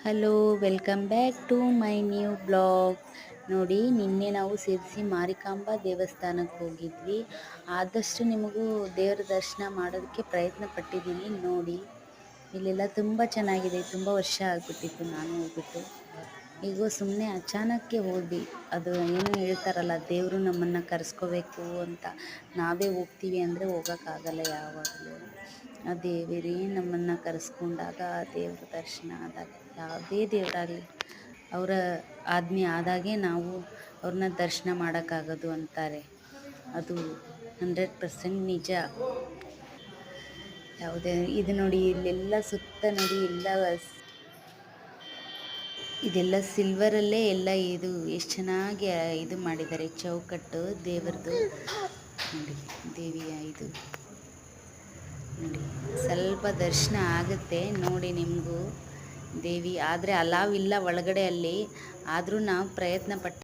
Hello, welcome back to my new blog. ನೋಡಿ, ನಿನ್ನೆ ನಾವು ಶಿರಸಿ ಮಾರಿಕಾಂಬಾ ದೇವಸ್ಥಾನಕ್ಕೆ ಹೋಗಿದ್ವಿ. ಆದಷ್ಟು ನಿಮಗೂ ದೇವರ ದರ್ಶನ ಮಾಡೋದಕ್ಕೆ ಪ್ರಯತ್ನ ಪಟ್ಟಿದ್ದೀನಿ. ನೋಡಿ, ಇಲ್ಲೆಲ್ಲ ತುಂಬ ಚೆನ್ನಾಗಿದೆ. ತುಂಬ ವರ್ಷ ಆಗಿಬಿಟ್ಟಿತ್ತು ನಾನು ಹೋಗ್ಬಿಟ್ಟು. ಈಗ ಸುಮ್ಮನೆ ಅಚಾನಕ್ಕೆ ಹೋದ್ವಿ. ಅದು ಏನು ಹೇಳ್ತಾರಲ್ಲ, ದೇವರು ನಮ್ಮನ್ನು ಕರೆಸ್ಕೋಬೇಕು ಅಂತ. ನಾವೇ ಹೋಗ್ತೀವಿ ಅಂದರೆ ಹೋಗೋಕ್ಕಾಗಲ್ಲ ಯಾವಾಗಲೂ. ಆ ದೇವರೇ ನಮ್ಮನ್ನು ಕರೆಸ್ಕೊಂಡಾಗ, ಆ ದೇವ್ರ ದರ್ಶನ ಆದಾಗ, ಯಾವುದೇ ದೇವರಾಗಲಿ ಅವರ ಆಜ್ಞೆ ಆದಾಗೆ ನಾವು ಅವ್ರನ್ನ ದರ್ಶನ ಮಾಡೋಕ್ಕಾಗೋದು ಅಂತಾರೆ. ಅದು 100% ನಿಜ. ಯಾವುದೇ ಇದು ನೋಡಿ, ಇಲ್ಲೆಲ್ಲ ಸುತ್ತ ನೋಡಿ, ಇದೆಲ್ಲ ಸಿಲ್ವರಲ್ಲೇ ಎಲ್ಲ ಇದು ಎಷ್ಟು ಚೆನ್ನಾಗಿ ಇದು ಮಾಡಿದ್ದಾರೆ. ಚೌಕಟ್ಟು ದೇವರದು ನೋಡಿ, ದೇವಿಯ ಇದು ನೋಡಿ. ಸ್ವಲ್ಪ ದರ್ಶನ ಆಗುತ್ತೆ ನೋಡಿ ನಿಮಗೂ ದೇವಿ, ಆದರೆ ಅಲಾವ್ ಇಲ್ಲ ಒಳಗಡೆ ಅಲ್ಲಿ. ಆದರೂ ನಾವು ಪ್ರಯತ್ನ ಪಟ್ಟು